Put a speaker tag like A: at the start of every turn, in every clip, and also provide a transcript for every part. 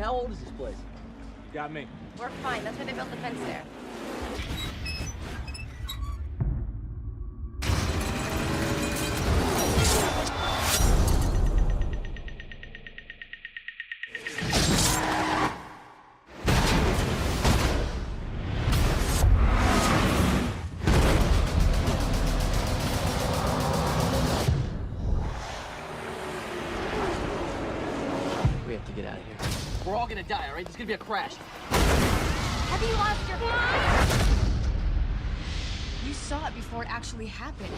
A: how old is this place?
B: You got me.
C: We're fine. That's why they built the fence there.
A: We have to get out of here. We're all gonna die, all right? There's gonna be a crash.
C: Have you lost your mind?
D: You saw it before it actually happened.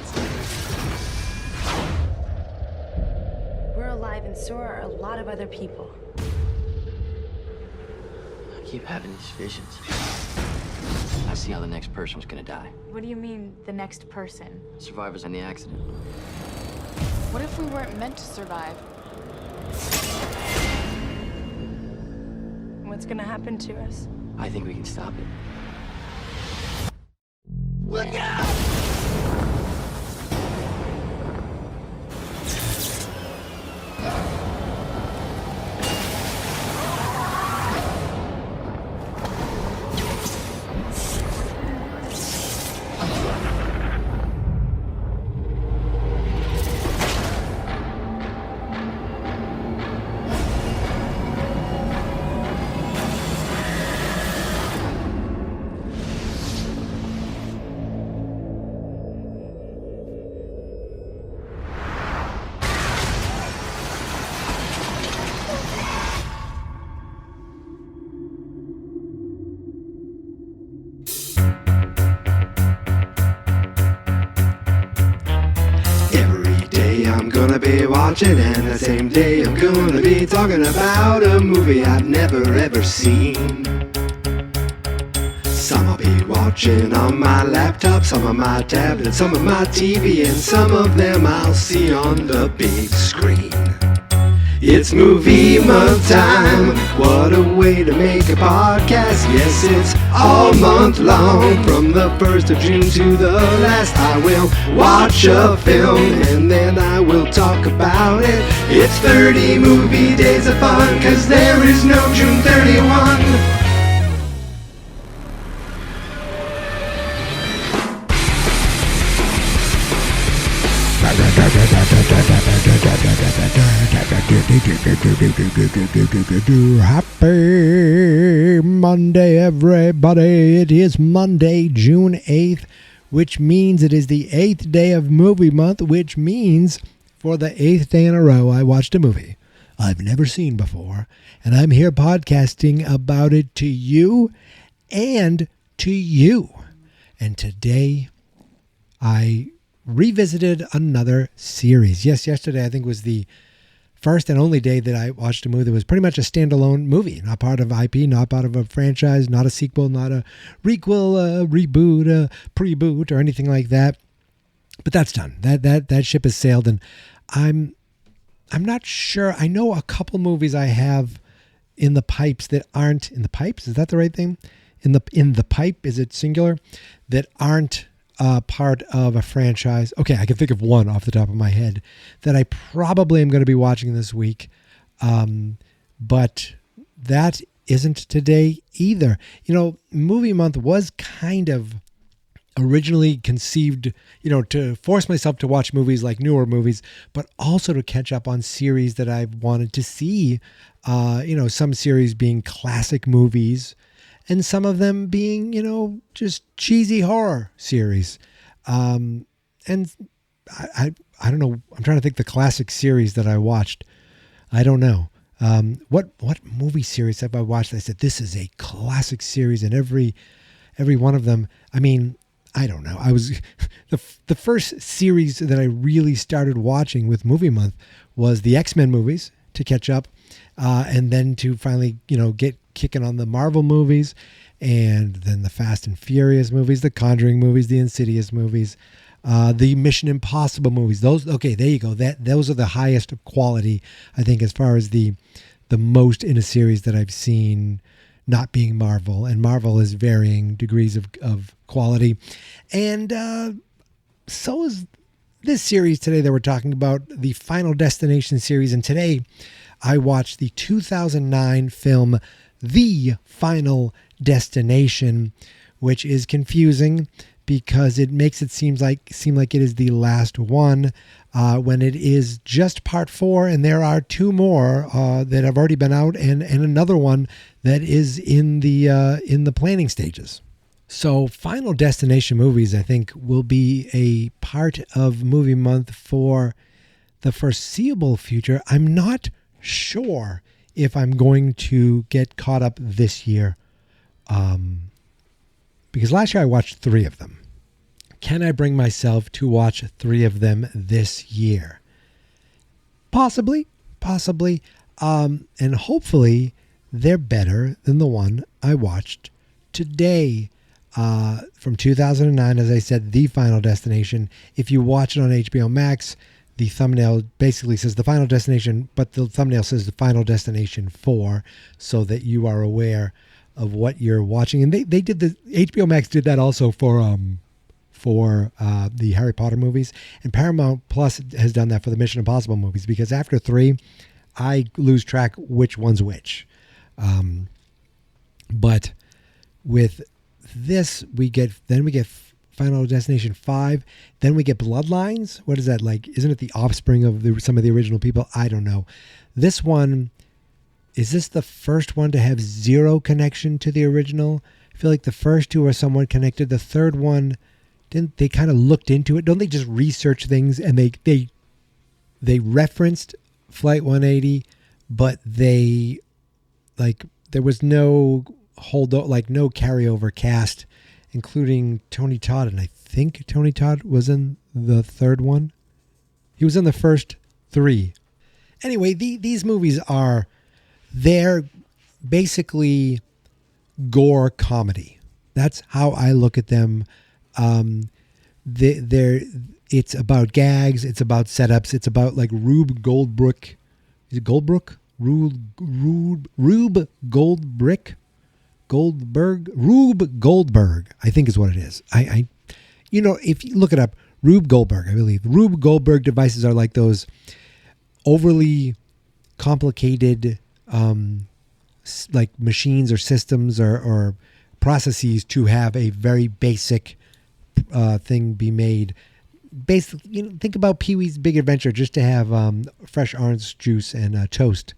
D: We're alive, and so are a lot of other people.
A: I keep having these visions. I see how the next person was gonna die.
D: What do you mean, the next person?
A: Survivors in the accident.
D: What if we weren't meant to survive? What's gonna happen to us?
A: I think we can stop it.
C: Look out!
E: Every day I'm gonna be watching, and the same day I'm gonna be talking about a movie I've never ever seen. Some I'll be watching on my laptop, some on my tablet, some on my TV, and some of them I'll see on the big screen. It's movie month time, what a way to make a podcast. Yes, it's all month long, from the 1st of June to the last. I will watch a film and then I will talk about it. It's 30 movie days of fun, 'cause there is no June 31.
F: Happy Monday, everybody. It is Monday, June 8th, which means it is the 8th day of movie month, which means for the 8th day in a row, I watched a movie I've never seen before, and I'm here podcasting about it to you and to you. And today, I revisited another series. Yes, yesterday I think was the first and only day that I watched a movie that was pretty much a standalone movie, not part of IP, not part of a franchise, not a sequel, not a requel, reboot, pre-boot, or anything like that. But that's done. That ship has sailed, and I'm not sure. I know a couple movies I have in the pipes that aren't in the pipes. Is that the right thing? In the pipe, is it singular? That aren't part of a franchise. Okay, I can think of one off the top of my head that I probably am going to be watching this week, but that isn't today either. You know, movie month was kind of originally conceived, to force myself to watch movies like newer movies, but also to catch up on series that I've wanted to see. Some series being classic movies, and some of them being, just cheesy horror series. And I don't know. I'm trying to think the classic series that I watched. I don't know. What movie series have I watched that I said, this is a classic series, and every one of them, I don't know. I was the first series that I really started watching with movie month was the X-Men movies to catch up. And then to finally, get kicking on the Marvel movies, and then the Fast and Furious movies, the Conjuring movies, the Insidious movies, the Mission Impossible movies. Those, okay, there you go. Those are the highest quality, I think, as far as the most in a series that I've seen, not being Marvel. And Marvel is varying degrees of quality. And so is this series today that we're talking about, the Final Destination series. And today, I watched the 2009 film The Final Destination, which is confusing because it makes it seem like it is the last one when it is just part 4, and there are 2 more that have already been out, and another one that is in the planning stages. So Final Destination movies, I think, will be a part of Movie Month for the foreseeable future. I'm not sure if I'm going to get caught up this year, because last year I watched 3 of them. Can I bring myself to watch 3 of them this year? Possibly. And hopefully they're better than the one I watched today. From 2009, as I said, The Final Destination. If you watch it on HBO Max, the thumbnail basically says The Final Destination, but the thumbnail says The Final Destination 4, so that you are aware of what you're watching. And they did HBO Max did that also for the Harry Potter movies, and Paramount Plus has done that for the Mission Impossible movies, because after 3, I lose track which one's which. But with this, we get Final Destination 5, then we get Bloodlines. What is that like? Isn't it the offspring of some of the original people? I don't know. This one, is this the first one to have 0 connection to the original? I feel like the first 2 are somewhat connected. The third one, didn't they kind of looked into it? Don't they just research things, and they referenced Flight 180, but they, like, there was no no carryover cast, including Tony Todd, and I think Tony Todd was in the third one. He was in the first 3. Anyway, these movies they're basically gore comedy. That's how I look at them. It's about gags, it's about setups, it's about like Rube Goldberg. Is it Goldberg? Rube Goldberg, I think is what it is. I if you look it up, Rube Goldberg, I believe. Rube Goldberg devices are like those overly complicated like machines or systems or processes to have a very basic thing be made. Basically, think about Pee-wee's Big Adventure, just to have fresh orange juice and toast.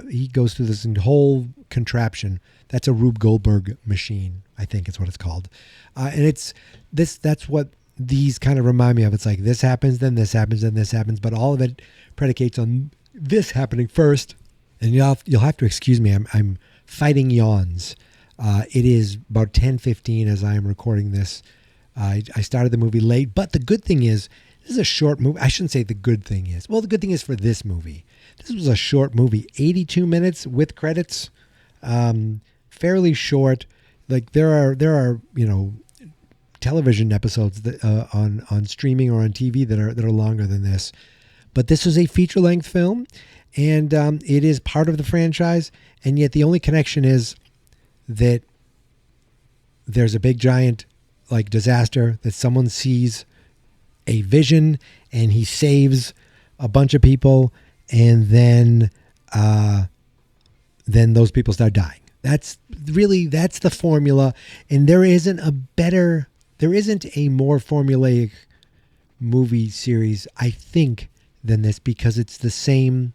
F: He goes through this whole contraption. That's a Rube Goldberg machine, I think is what it's called. And that's what these kind of remind me of. It's like this happens, then this happens, then this happens, but all of it predicates on this happening first. And you'll have to excuse me, I'm fighting yawns. It is about 10:15 as I am recording this. I started the movie late, but the good thing is, this is a short movie. I shouldn't say the good thing is. Well, the good thing is for this movie, this was a short movie, 82 minutes with credits, fairly short. Like there are television episodes that on streaming or on TV that are longer than this, but this is a feature length film, and it is part of the franchise, and yet the only connection is that there's a big giant like disaster that someone sees a vision and he saves a bunch of people, and then those people start dying. That's the formula, and there isn't a more formulaic movie series, I think, than this, because it's the same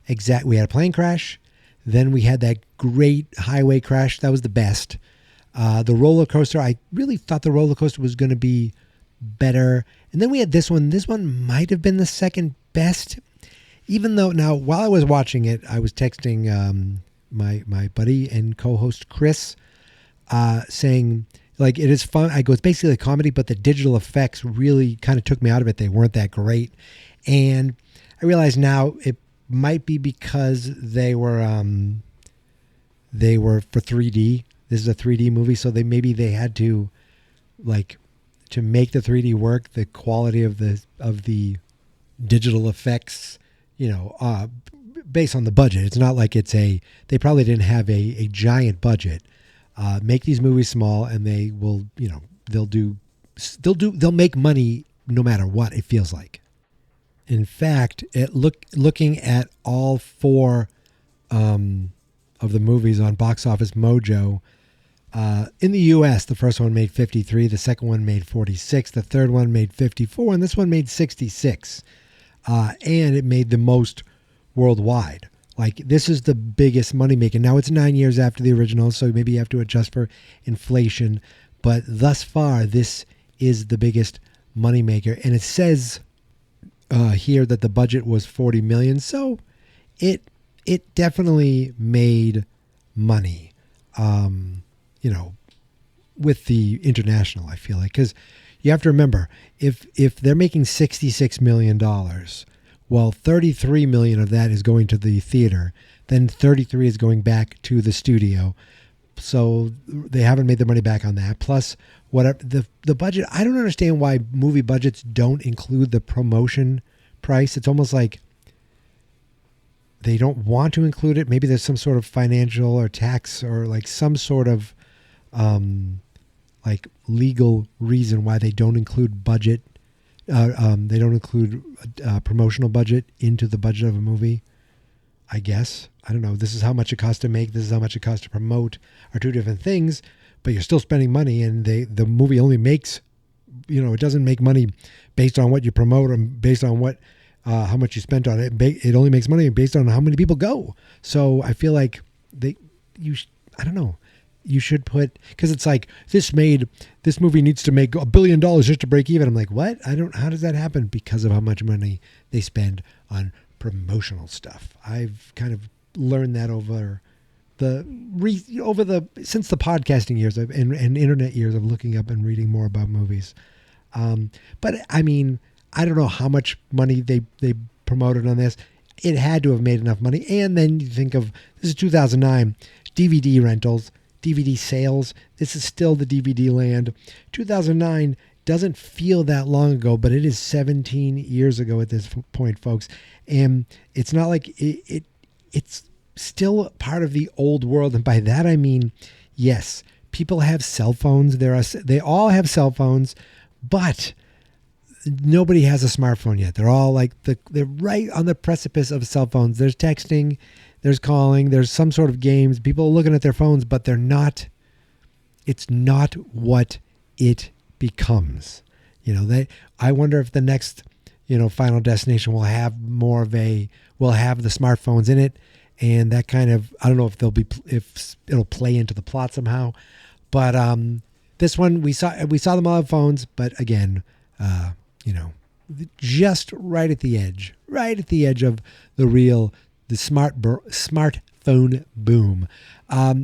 F: exact. We had a plane crash, then we had that great highway crash. That was the best. The roller coaster, I really thought the roller coaster was going to be better. And then we had this one. This one might have been the second best, even though now while I was watching it, I was texting my buddy and co-host Chris, saying like, it is fun. I go, it's basically a comedy, but the digital effects really kind of took me out of it. They weren't that great. And I realize now it might be because they were for 3D. This is a 3D movie, so they had to, like, to make the 3D work, the quality of the digital effects, based on the budget. It's not like they probably didn't have a giant budget. Make these movies small, and they will, they'll make money no matter what, it feels like. In fact, looking at all four of the movies on Box Office Mojo, in the U.S., the first one made 53, the second one made 46, the third one made 54, and this one made 66. And it made the most worldwide. Like, this is the biggest moneymaker. Now, it's 9 years after the original, so maybe you have to adjust for inflation. But thus far, this is the biggest moneymaker. And it says here that the budget was $40 million, so it definitely made money, with the international, I feel like. Because you have to remember, if they're making $66 million, well, 33 million of that is going to the theater, then 33 is going back to the studio. So they haven't made their money back on that. Plus, whatever the budget, I don't understand why movie budgets don't include the promotion price. It's almost like they don't want to include it. Maybe there's some sort of financial or tax or like some sort of like legal reason why they don't include budget. They don't include promotional budget into the budget of a movie. I guess. I don't know. This is how much it costs to make. This is how much it costs to promote are two different things, but you're still spending money, and the movie only makes, it doesn't make money based on what you promote or based on what, how much you spent on it. It only makes money based on how many people go. So I feel like I don't know. You should put, because it's like this movie needs to make $1 billion just to break even. I'm like, what? How does that happen? Because of how much money they spend on promotional stuff. I've kind of learned that since the podcasting years and internet years of looking up and reading more about movies. But I mean, I don't know how much money they promoted on this. It had to have made enough money. And then you think of, this is 2009, DVD rentals, DVD sales. This is still the DVD land. 2009 doesn't feel that long ago, but it is 17 years ago at this point, folks. And it's not like it's still part of the old world. And by that, I mean, yes, people have cell phones. They all have cell phones, but nobody has a smartphone yet. They're all like, they're right on the precipice of cell phones. There's texting, there's calling, there's some sort of games. People are looking at their phones, but it's not what it becomes. I wonder if the next, Final Destination will have the smartphones in it, and that kind of, I don't know if it'll play into the plot somehow. But this one we saw them all have phones, but again, just right at the edge of the smartphone boom.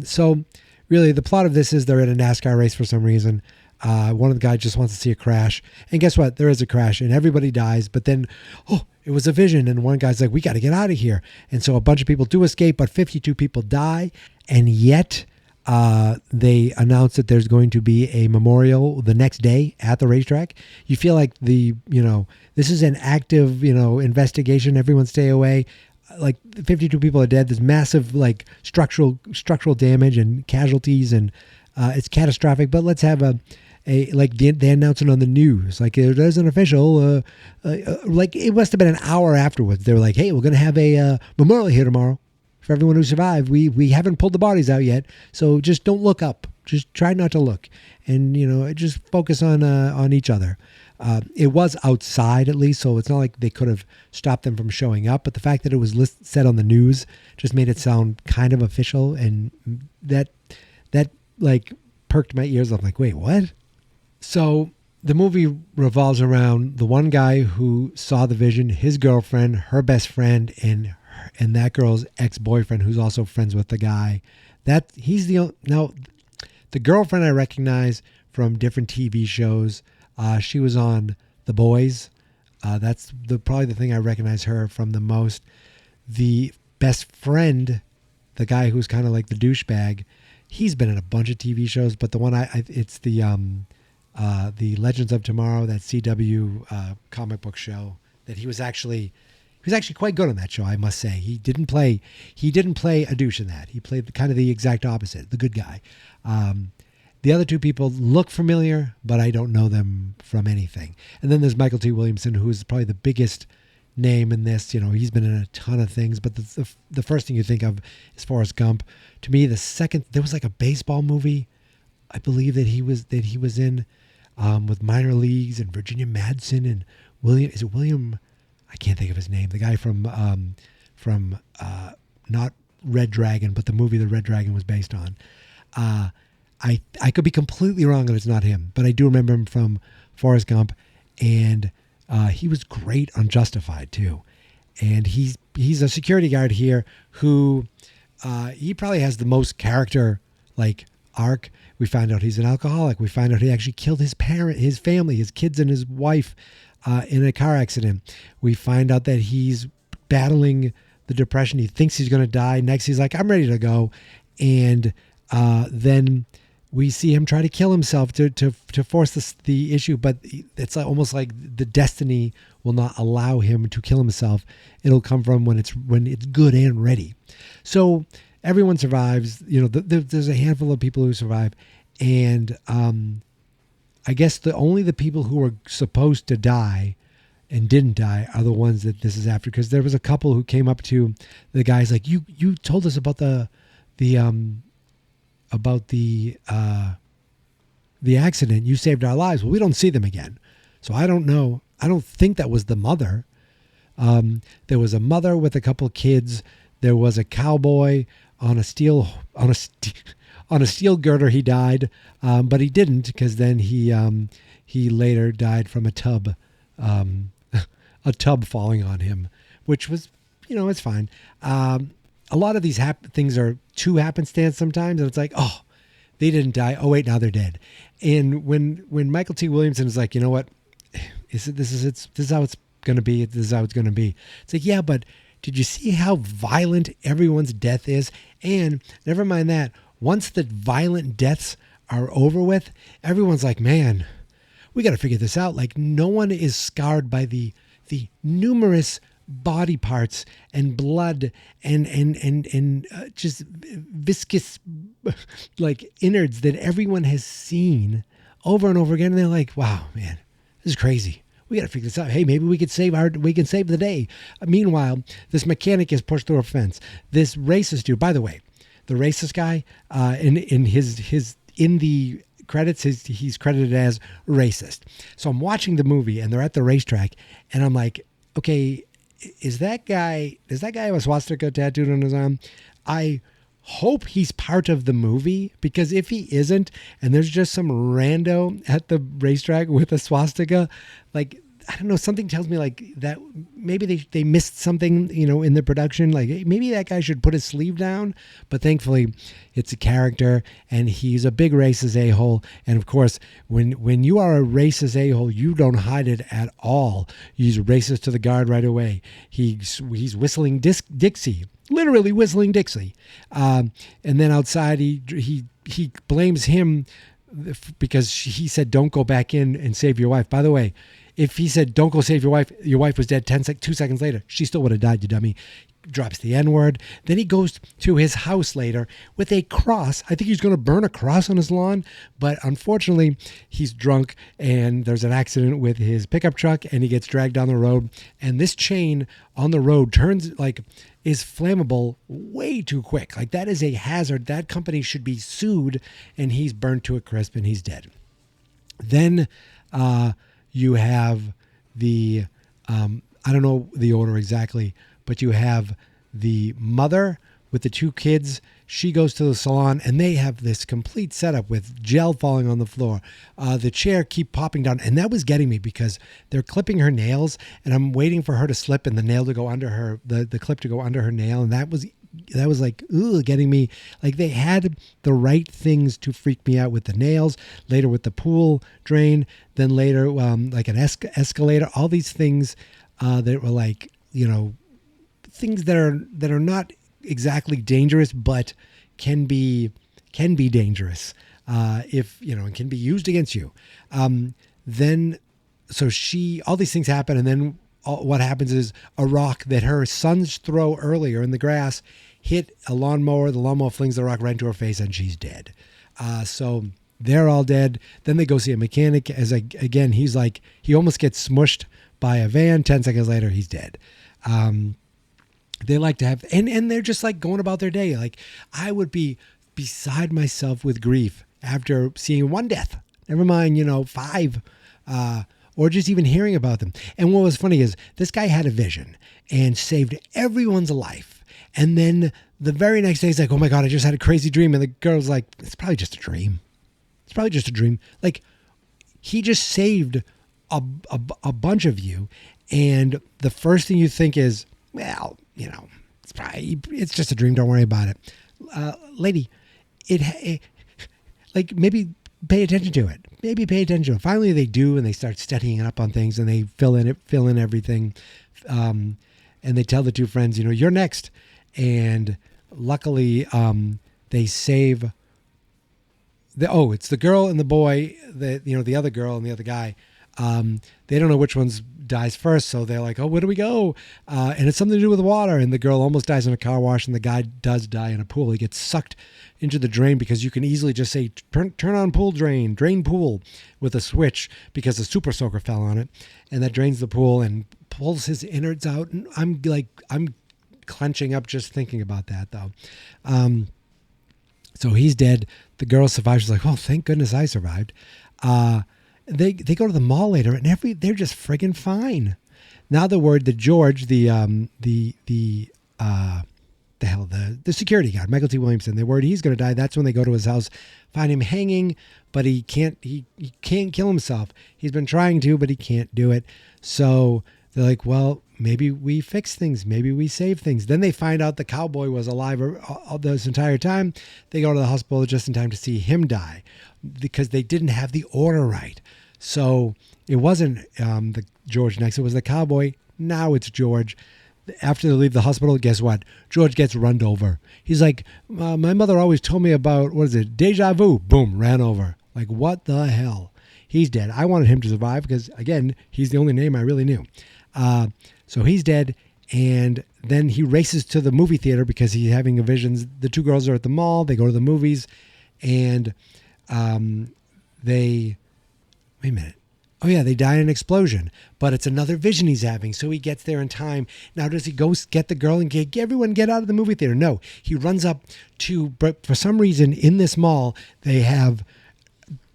F: So really, the plot of this is they're in a NASCAR race for some reason. One of the guys just wants to see a crash. And guess what? There is a crash and everybody dies. But then, it was a vision. And one guy's like, we got to get out of here. And so a bunch of people do escape, but 52 people die. And yet they announce that there's going to be a memorial the next day at the racetrack. You feel like this is an active, investigation. Everyone stay away. Like 52 people are dead. There's massive like structural damage and casualties, and it's catastrophic. But let's have they announce it on the news. Like there's an official, like it must have been an hour afterwards. They were like, hey, we're going to have a memorial here tomorrow for everyone who survived. We haven't pulled the bodies out yet, so just don't look up. Just try not to look, and just focus on each other. It was outside at least, so it's not like they could have stopped them from showing up. But the fact that it was said on the news just made it sound kind of official, and that like perked my ears. I'm like, wait, what? So the movie revolves around the one guy who saw the vision, his girlfriend, her best friend, and that girl's ex-boyfriend, who's also friends with the guy. Now the girlfriend I recognize from different TV shows. She was on The Boys. That's probably the thing I recognize her from the most. The best friend, the guy who's kind of like the douchebag, he's been in a bunch of TV shows, but the one it's the Legends of Tomorrow, that CW comic book show that he was actually quite good on that show, I must say. He didn't play a douche in that. He played kind of the exact opposite, the good guy. The other two people look familiar, but I don't know them from anything. And then there's Michael T. Williamson, who is probably the biggest name in this. You know, he's been in a ton of things, but the first thing you think of is Forrest Gump. To me, the second, there was like a baseball movie, I believe that he was in, with minor leagues and Virginia Madsen and William? I can't think of his name. The guy from not Red Dragon, but the movie the Red Dragon was based on. I could be completely wrong and it's not him, but I do remember him from Forrest Gump, and he was great on Justified too. And he's a security guard here who he probably has the most character like arc. We find out he's an alcoholic. We find out he actually killed his family, his kids and his wife in a car accident. We find out that he's battling the depression. He thinks he's going to die. Next, he's like, I'm ready to go. And then we see him try to kill himself to force the issue, but it's almost like the destiny will not allow him to kill himself. It'll come from when it's good and ready. So everyone survives. You know, there's a handful of people who survive, and I guess only the people who were supposed to die and didn't die are the ones that this is after. Because there was a couple who came up to the guys like, you told us about the accident. You saved our lives. Well, we don't see them again, so I don't know. I don't think that was the mother. There was a mother with a couple kids. There was a cowboy on a steel girder. He died, but he didn't, because then he later died from a tub falling on him, which was, it's fine. A lot of these things are too happenstance sometimes, and it's like, oh, they didn't die. Oh wait, now they're dead. And when Michael T. Williamson is like, you know what, this is how it's gonna be. This is how it's gonna be. It's like, yeah, but did you see how violent everyone's death is? And never mind that, once the violent deaths are over with, everyone's like, man, we got to figure this out. Like, no one is scarred by the numerous body parts and blood and just viscous like innards that everyone has seen over and over again. And they're like, wow, man, this is crazy. We got to figure this out. Hey, maybe we can save the day. Meanwhile, this mechanic is pushed through a fence. This racist dude, by the way, the racist guy, in the credits, he's credited as racist. So I'm watching the movie and they're at the racetrack, and I'm like, okay, does that guy have a swastika tattooed on his arm? I hope he's part of the movie, because if he isn't, and there's just some rando at the racetrack with a swastika, like, I don't know, something tells me like that maybe they missed something, in the production. Like, maybe that guy should put his sleeve down. But thankfully, it's a character, and he's a big racist a-hole. And of course, when you are a racist a-hole, you don't hide it at all. He's racist to the guard right away. He's whistling Dixie, literally whistling Dixie. And then outside, he blames him because he said, "Don't go back in and save your wife." By the way, if he said, "Don't go save your wife was dead 2 seconds later," she still would have died, you dummy. Drops the N-word. Then he goes to his house later with a cross. I think he's going to burn a cross on his lawn, but unfortunately he's drunk and there's an accident with his pickup truck and he gets dragged down the road. And this chain on the road is flammable way too quick. Like, that is a hazard. That company should be sued, and he's burnt to a crisp and he's dead. Then, you have the, I don't know the order exactly, but you have the mother with the 2 kids. She goes to the salon, and they have this complete setup with gel falling on the floor. The chair keep popping down, and that was getting me because they're clipping her nails, and I'm waiting for her to slip and the nail to go under her, the clip to go under her nail, and that was like, ooh, getting me. Like, they had the right things to freak me out with the nails, later with the pool drain, then later like an escalator, all these things that were like, things that are not exactly dangerous, but can be dangerous if and can be used against you. Then all these things happen, and then what happens is a rock that her sons throw earlier in the grass hit a lawnmower. The lawnmower flings the rock right into her face, and she's dead. So They're all dead. Then they go see a mechanic. Again, he's like, he almost gets smushed by a van. 10 seconds later, he's dead. They like to have, and they're just like going about their day. Like, I would be beside myself with grief after seeing one death. Never mind, 5, or just even hearing about them. And what was funny is this guy had a vision and saved everyone's life. And then the very next day, he's like, oh my God, I just had a crazy dream. And the girl's like, it's probably just a dream. It's probably just a dream. Like, he just saved a bunch of you. And the first thing you think is, well, it's just a dream. Don't worry about it. Lady, like, maybe pay attention to it. Maybe pay attention to it. Finally, they do, and they start studying up on things, and they fill in everything. And they tell the two friends, you're next. And luckily, they save. It's the girl and the boy. The other girl and the other guy. They don't know which one's dies first, so they're like, oh, where do we go? And it's something to do with water. And the girl almost dies in a car wash, and the guy does die in a pool. He gets sucked into the drain because you can easily just say, turn on pool drain pool with a switch, because a super soaker fell on it, and that drains the pool and pulls his innards out. And I'm clenching up just thinking about that, though. So he's dead. The girl survives. She's like, oh, thank goodness I survived. They go to the mall later, and they're just friggin' fine. Now the word that George, the security guard, Michael T. Williamson, the word he's going to die. That's when they go to his house, find him hanging, but he can't kill himself. He's been trying to, but he can't do it. So they're like, well, maybe we fix things. Maybe we save things. Then they find out the cowboy was alive all this entire time. They go to the hospital just in time to see him die because they didn't have the order right. So it wasn't the George next. It was the cowboy. Now it's George. After they leave the hospital, guess what? George gets run over. He's like, my mother always told me about, deja vu. Boom, ran over. Like, what the hell? He's dead. I wanted him to survive because, again, he's the only name I really knew. So he's dead, and then he races to the movie theater because he's having visions. The two girls are at the mall. They go to the movies, and they die in an explosion. But it's another vision he's having, so he gets there in time. Now, does he go get the girl and everyone get out of the movie theater? No, he runs up to, but for some reason in this mall, they have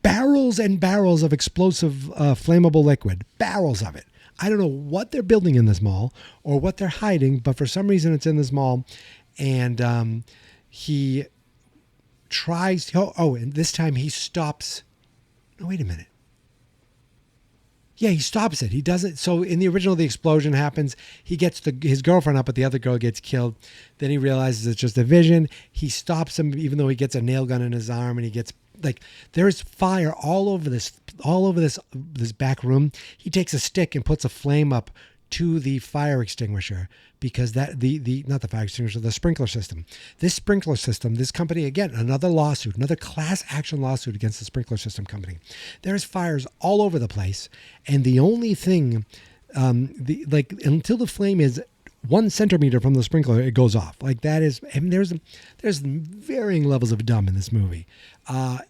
F: barrels and barrels of explosive flammable liquid, barrels of it. I don't know what they're building in this mall or what they're hiding, but for some reason it's in this mall. And he tries, and this time he stops. No, wait a minute. Yeah, he stops it. He doesn't. So in the original, the explosion happens. He gets his girlfriend up, but the other girl gets killed. Then he realizes it's just a vision. He stops him, even though he gets a nail gun in his arm, and he gets there's fire all over this back room. He takes a stick and puts a flame up to the fire extinguisher because that not the fire extinguisher, the sprinkler system. This sprinkler system, this company, again, another lawsuit, another class action lawsuit against the sprinkler system company. There's fires all over the place, and the only thing, until the flame is 1 centimeter from the sprinkler, it goes off. Like that is, and there's varying levels of dumb in this movie.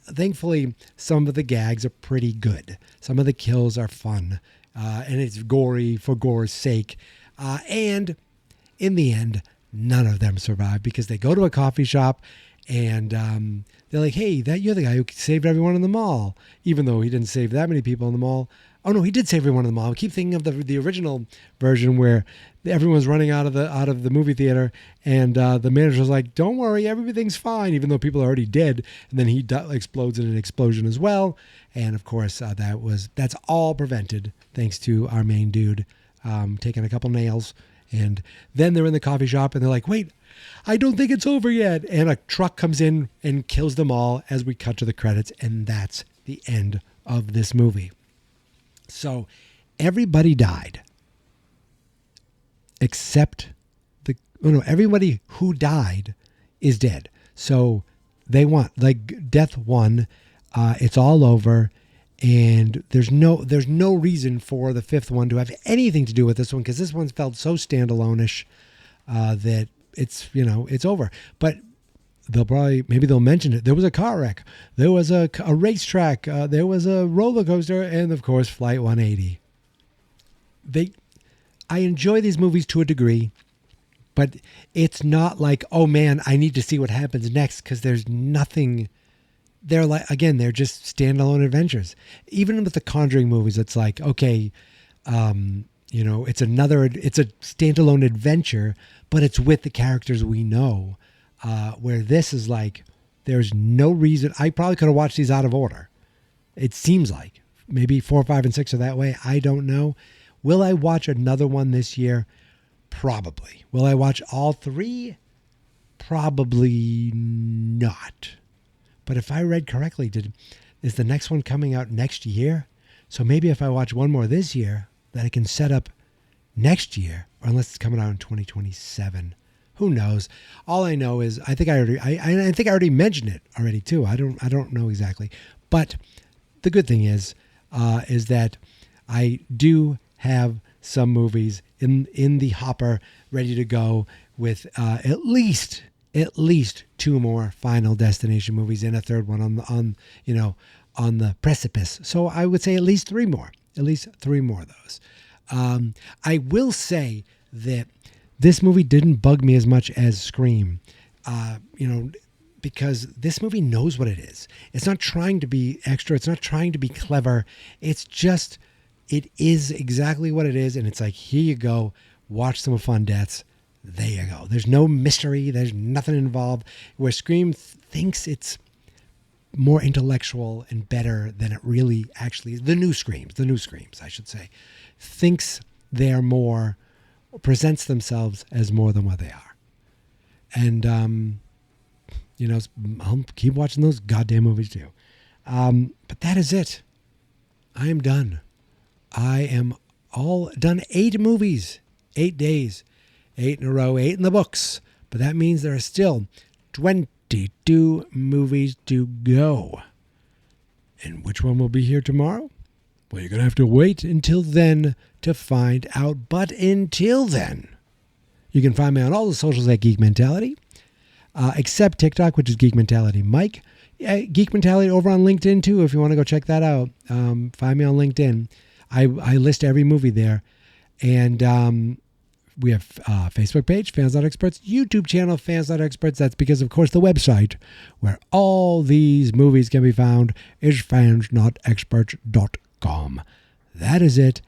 F: Thankfully, some of the gags are pretty good. Some of the kills are fun, and it's gory for gore's sake. And in the end, none of them survive because they go to a coffee shop, and they're like, "Hey, you're the guy who saved everyone in the mall," even though he didn't save that many people in the mall. Oh no, he did save everyone in the mall. I keep thinking of the original version where everyone's running out of the movie theater, and the manager's like, "Don't worry, everything's fine," even though people are already dead. And then he explodes in an explosion as well. And of course, that's all prevented thanks to our main dude taking a couple nails. And then they're in the coffee shop, and they're like, "Wait, I don't think it's over yet." And a truck comes in and kills them all as we cut to the credits, and that's the end of this movie. So everybody died except everybody who died is dead. So they won, death won. It's all over. And there's no reason for the fifth one to have anything to do with this one, because this one's felt so standalone-ish that it's over. But maybe they'll mention it. There was a car wreck. There was a racetrack. There was a roller coaster, and of course, Flight 180. I enjoy these movies to a degree, but it's not like, oh man, I need to see what happens next, because there's nothing. They're just standalone adventures. Even with the Conjuring movies, it's like, okay, it's a standalone adventure, but it's with the characters we know. Where this is like, there's no reason. I probably could have watched these out of order. It seems like maybe 4, 5, and 6 are that way. I don't know. Will I watch another one this year? Probably. Will I watch all 3? Probably not. But if I read correctly, is the next one coming out next year? So maybe if I watch one more this year, that I can set up next year, or unless it's coming out in 2027. Who knows? All I know is I think I already mentioned it already too. I don't know exactly, but the good thing is that I do have some movies in the hopper ready to go with at least 2 more Final Destination movies and a third one on the precipice. So I would say at least 3 more. At least 3 more of those. I will say that this movie didn't bug me as much as Scream, because this movie knows what it is. It's not trying to be extra. It's not trying to be clever. It is exactly what it is. And it's like, here you go. Watch some fun deaths. There you go. There's no mystery. There's nothing involved. Where Scream thinks it's more intellectual and better than it really actually is. The new Screams, I should say, thinks they're more, presents themselves as more than what they are. And, I'll keep watching those goddamn movies too. But that is it. I am done. I am all done. 8 movies, 8 days, 8 in a row, 8 in the books. But that means there are still 22 movies to go. And which one will be here tomorrow? Well, you're going to have to wait until then to find out. But until then, you can find me on all the socials at Geek Mentality, except TikTok, which is Geek Mentality Mike. Geek Mentality over on LinkedIn, too, if you want to go check that out. Find me on LinkedIn. I list every movie there. And we have Facebook page, Fans Not Experts, YouTube channel, Fans Not Experts. That's because, of course, the website where all these movies can be found is fansnotexperts.com. That is it.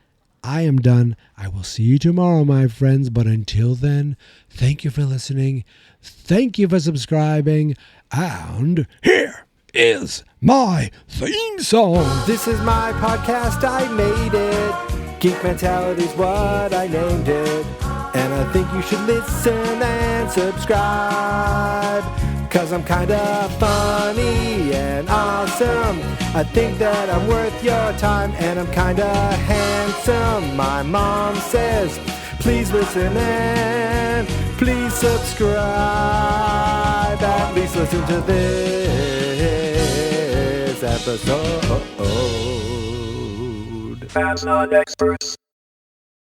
F: I am done. I will see you tomorrow, my friends. But until then, thank you for listening. Thank you for subscribing. And here is my theme song. This is my podcast. I made it. Geek Mentality's what I named it. And I think you should listen and subscribe, 'cause I'm kinda funny and awesome. I think that I'm worth your time, and I'm kinda handsome. My mom says, please listen and please subscribe. At least listen to this episode.
B: Fans Not Experts.